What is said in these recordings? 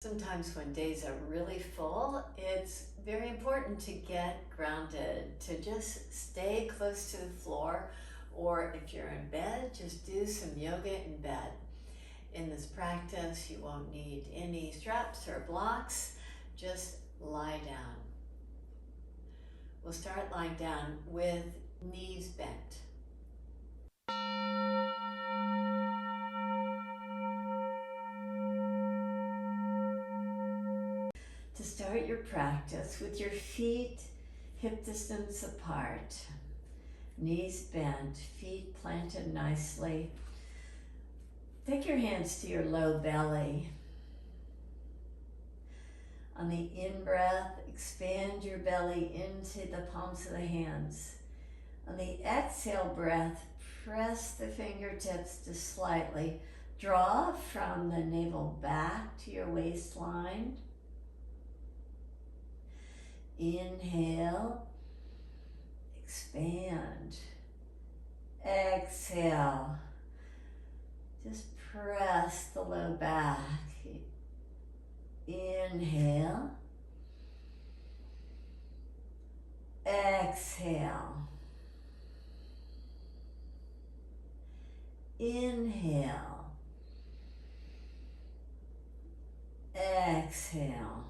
Sometimes when days are really full, it's very important to get grounded, to just stay close to the floor, or if you're in bed, just do some yoga in bed. In this practice, you won't need any straps or blocks, just lie down. We'll start lying down with knees bent. To start your practice with your feet hip distance apart, knees bent, feet planted nicely. Take your hands to your low belly. On the in-breath, expand your belly into the palms of the hands. On the exhale breath, press the fingertips to slightly draw from the navel back to your waistline. Inhale, expand. Exhale, just press the low back. Inhale, exhale. Inhale, exhale.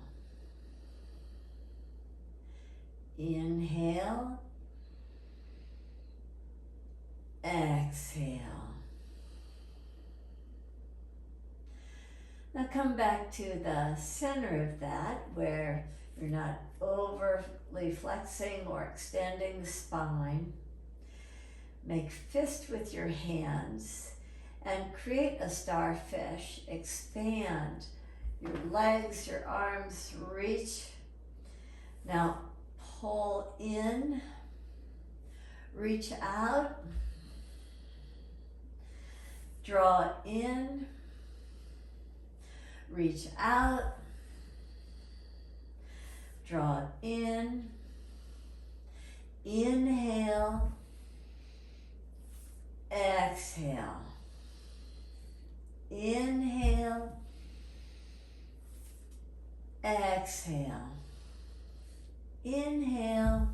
Inhale, exhale. Now come back to the center of that where you're not overly flexing or extending the spine. Make fist with your hands and create a starfish. Expand your legs, your arms, reach. Now pull in, reach out, draw in, reach out, draw in, inhale, exhale, inhale, exhale, inhale,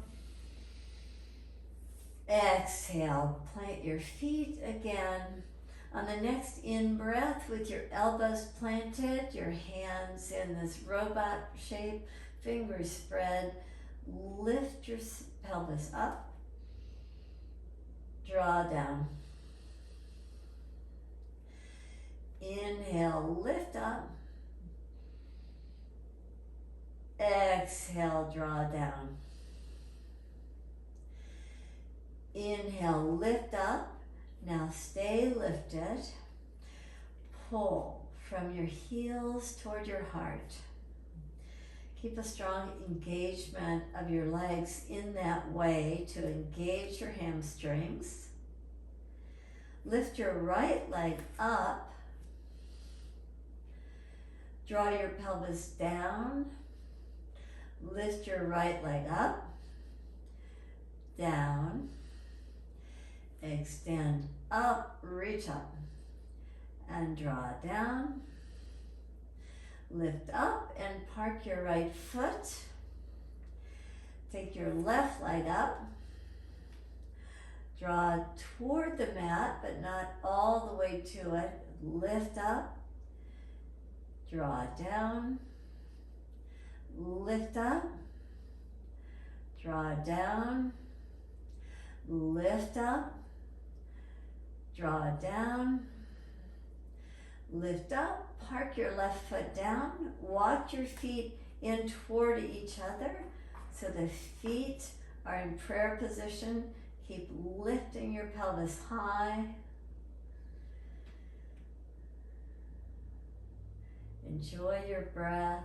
exhale. Plant your feet again. On the next in-breath, with your elbows planted, your hands in this robot shape, fingers spread, lift your pelvis up, draw down. Inhale, lift up. Exhale, draw down. Inhale, lift up. Now stay lifted. Pull from your heels toward your heart. Keep a strong engagement of your legs in that way to engage your hamstrings. Lift your right leg up. Draw your pelvis down. Lift your right leg up, down, extend up, reach up, and draw down. Lift up and park your right foot. Take your left leg up. Draw toward the mat, but not all the way to it. Lift up, draw down, lift up, draw down, lift up, draw down, lift up, park your left foot down, walk your feet in toward each other so the feet are in prayer position. Keep lifting your pelvis high. Enjoy your breath.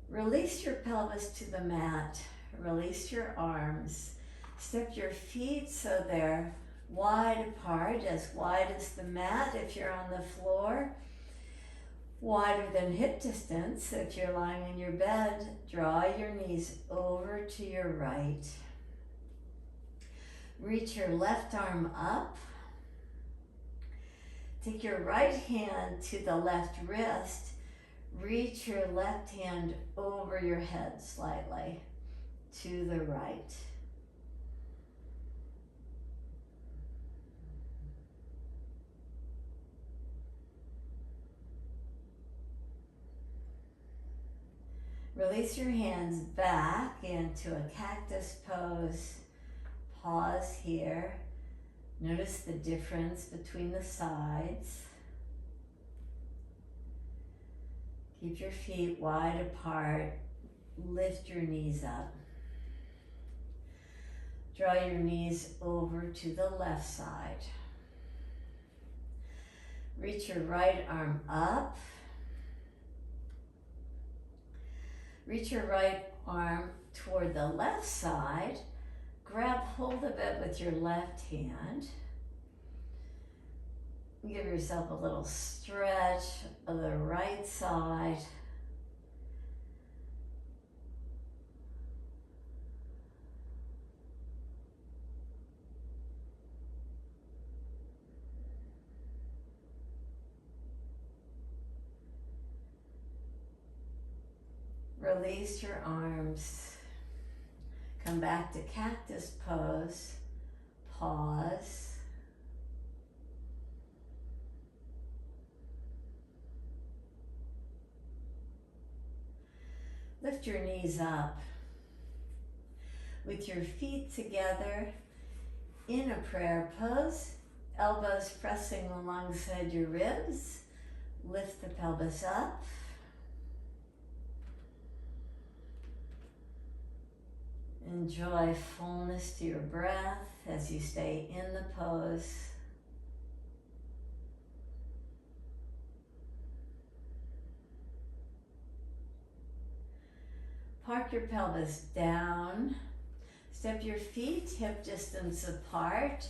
Release your pelvis to the mat. Release your arms. Step your feet so they're wide apart, as wide as the mat if you're on the floor. Wider than hip distance if you're lying in your bed. Draw your knees over to your right. Reach your left arm up. Take your right hand to the left wrist. Reach your left hand over your head slightly to the right. Release your hands back into a cactus pose. Pause here. Notice the difference between the sides. Keep your feet wide apart. Lift your knees up. Draw your knees over to the left side. Reach your right arm up. Reach your right arm toward the left side. Grab hold of it with your left hand. Give yourself a little stretch of the right side. Release your arms. Come back to cactus pose. Pause. Lift your knees up. With your feet together in a prayer pose, elbows pressing alongside your ribs. Lift the pelvis up. Enjoy fullness to your breath as you stay in the pose. Park your pelvis down. Step your feet hip distance apart.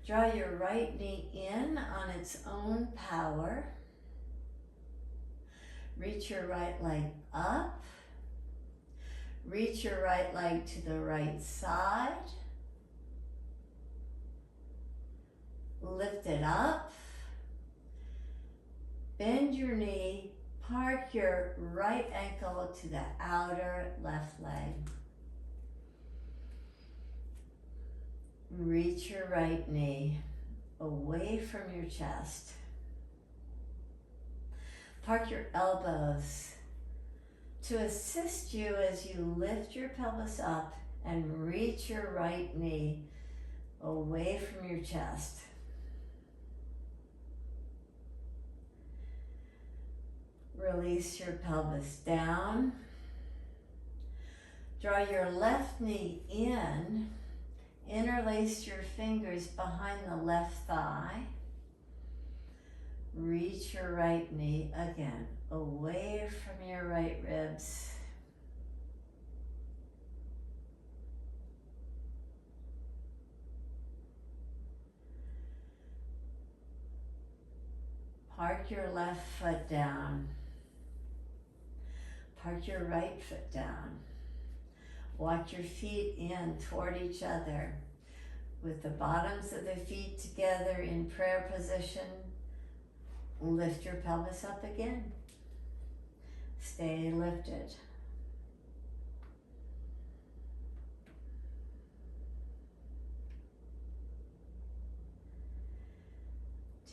Draw your right knee in on its own power. Reach your right leg up. Reach your right leg to the right side. Lift it up. Bend your knee. Park your right ankle to the outer left leg. Reach your right knee away from your chest. Park your elbows to assist you as you lift your pelvis up and reach your right knee away from your chest. Release your pelvis down. Draw your left knee in. Interlace your fingers behind the left thigh. Reach your right knee again away from your right ribs. Park your left foot down. Park your right foot down. Walk your feet in toward each other with the bottoms of the feet together in prayer position. Lift your pelvis up again. Stay lifted.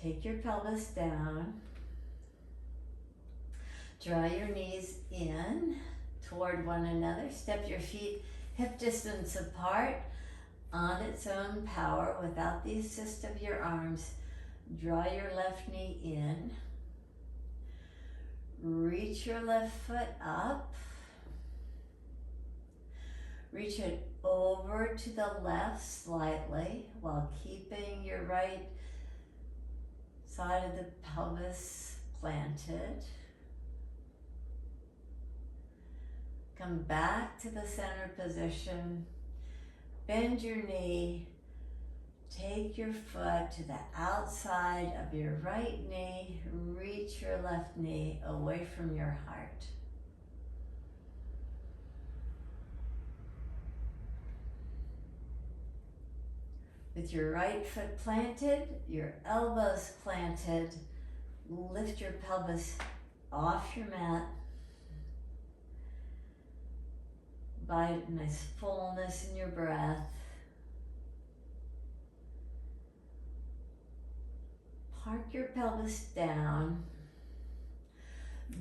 Take your pelvis down. Draw your knees in toward one another. Step your feet hip distance apart on its own power without the assist of your arms. Draw your left knee in. Reach your left foot up. Reach it over to the left slightly while keeping your right side of the pelvis planted. Come back to the center position. Bend your knee. Take your foot to the outside of your right knee. Reach your left knee away from your heart. With your right foot planted, your elbows planted, lift your pelvis off your mat. Find a nice fullness in your breath. Park your pelvis down.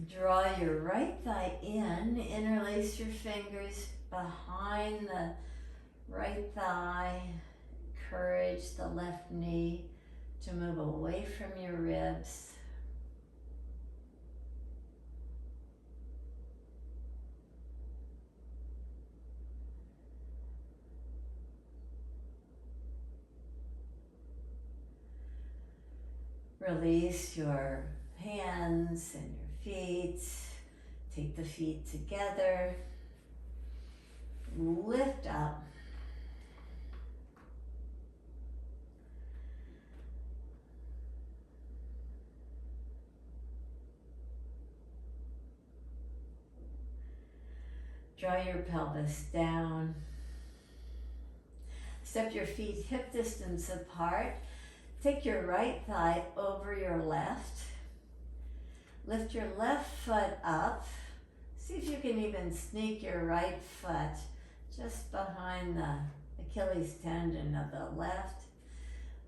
Draw your right thigh in. Interlace your fingers behind the right thigh. Encourage the left knee to move away from your ribs. Release your hands and your feet. Take the feet together. Lift up. Draw your pelvis down. Step your feet hip distance apart. Take your right thigh over your left. Lift your left foot up. See if you can even sneak your right foot just behind the Achilles tendon of the left.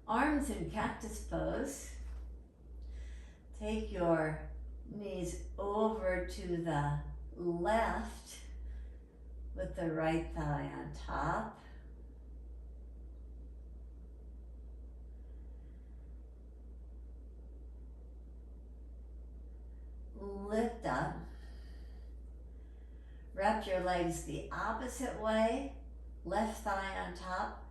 Arms in cactus pose. Take your knees over to the left with the right thigh on top. Lift up. Wrap your legs the opposite way. Left thigh on top.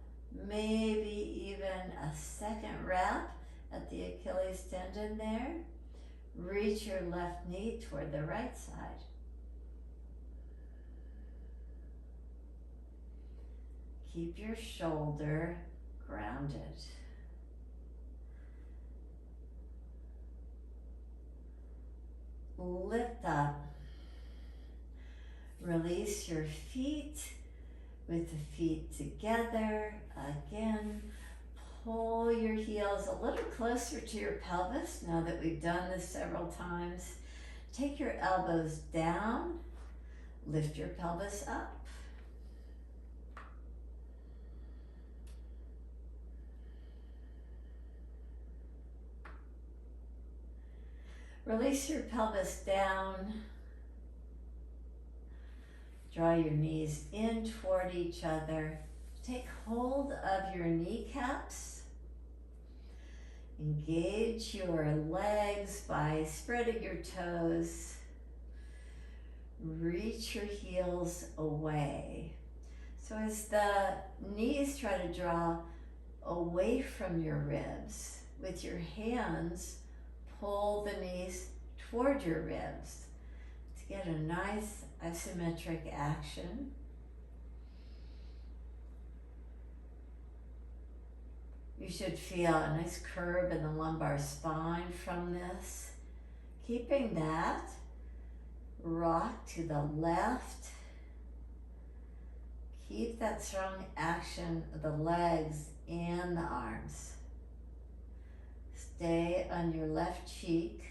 Maybe even a second wrap at the Achilles tendon there. Reach your left knee toward the right side. Keep your shoulder grounded. Lift up. Release your feet with the feet together. Again, pull your heels a little closer to your pelvis now that we've done this several times. Take your elbows down. Lift your pelvis up. Release your pelvis down. Draw your knees in toward each other. Take hold of your kneecaps. Engage your legs by spreading your toes. Reach your heels away. So as the knees try to draw away from your ribs, with your hands, pull the knees toward your ribs to get a nice isometric action. You should feel a nice curve in the lumbar spine from this. Keeping that, rock to the left. Keep that strong action of the legs and the arms. Stay on your left cheek.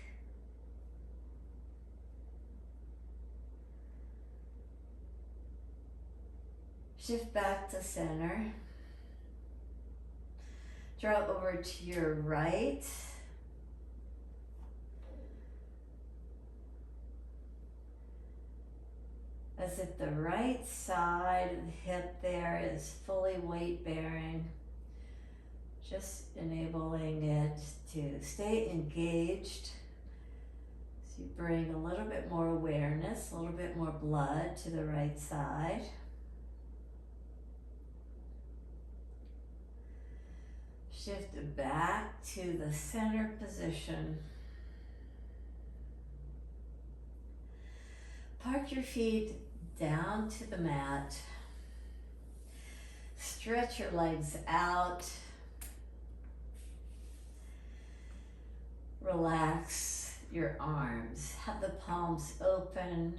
Shift back to center. Draw over to your right. As if the right side of the hip there is fully weight bearing. Just enabling it to stay engaged. So you bring a little bit more awareness, a little bit more blood to the right side. Shift back to the center position. Park your feet down to the mat. Stretch your legs out. Relax your arms. Have the palms open.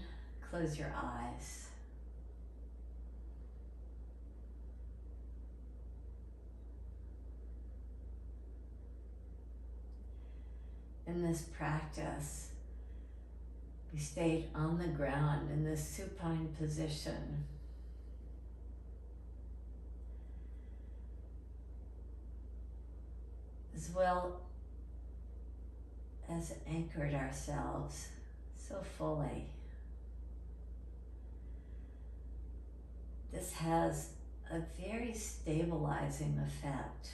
Close your eyes. in this practice, we stayed on the ground in this supine position. As well as anchored ourselves so fully. This has a very stabilizing effect.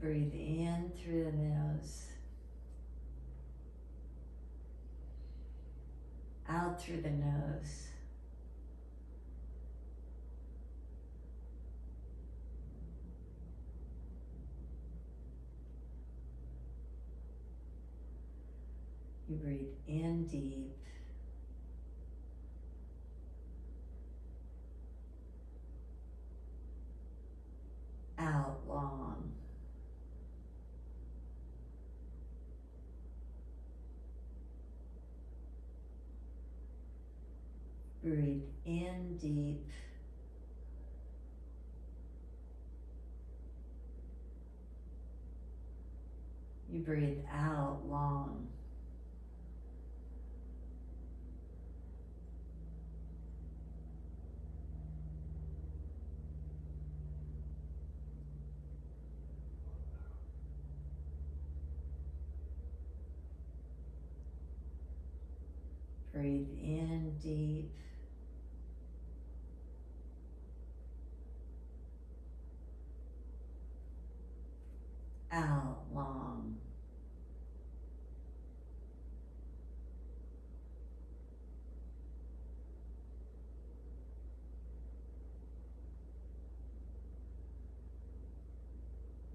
Breathe in through the nose, out through the nose. You breathe in deep, out long. Breathe in deep, you breathe out long. Breathe in deep, out long.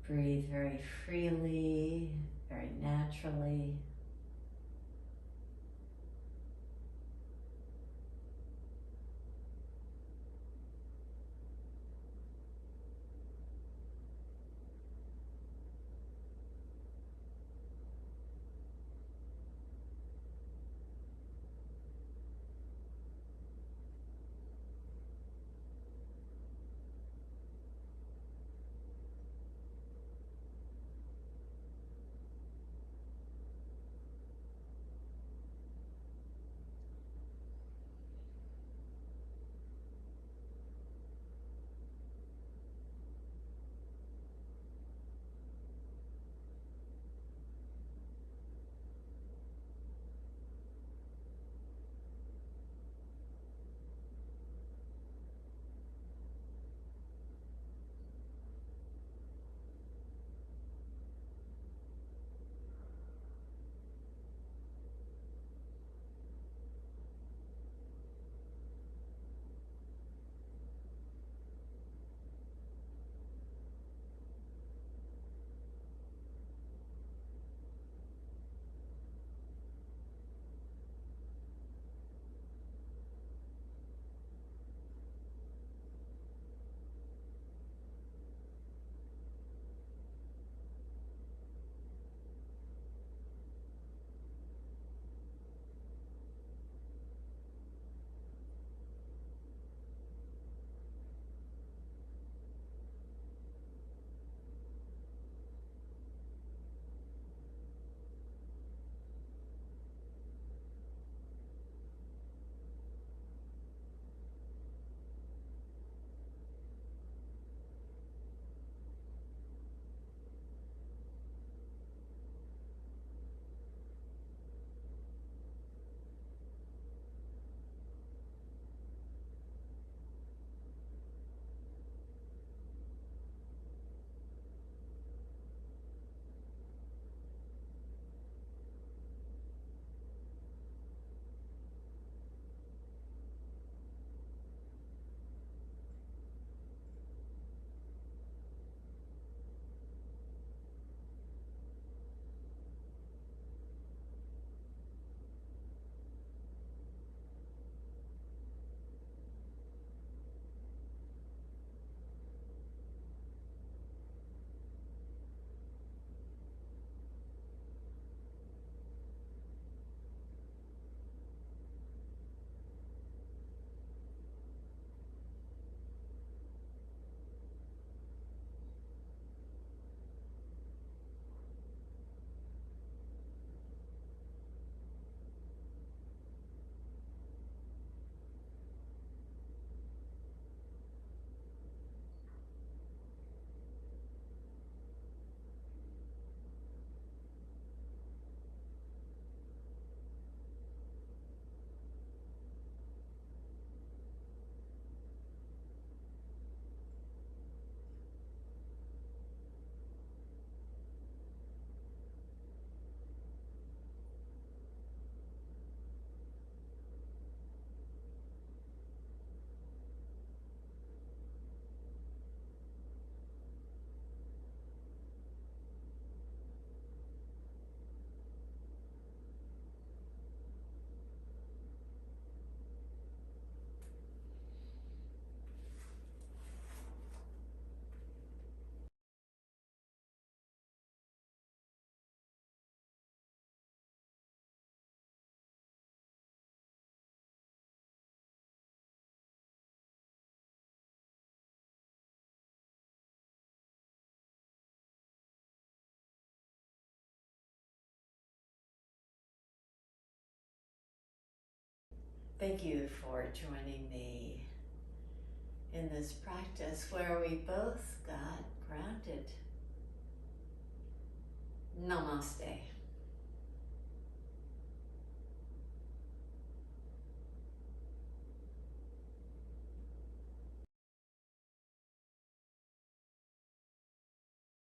Breathe very freely, very naturally. Thank you for joining me in this practice where we both got grounded. Namaste.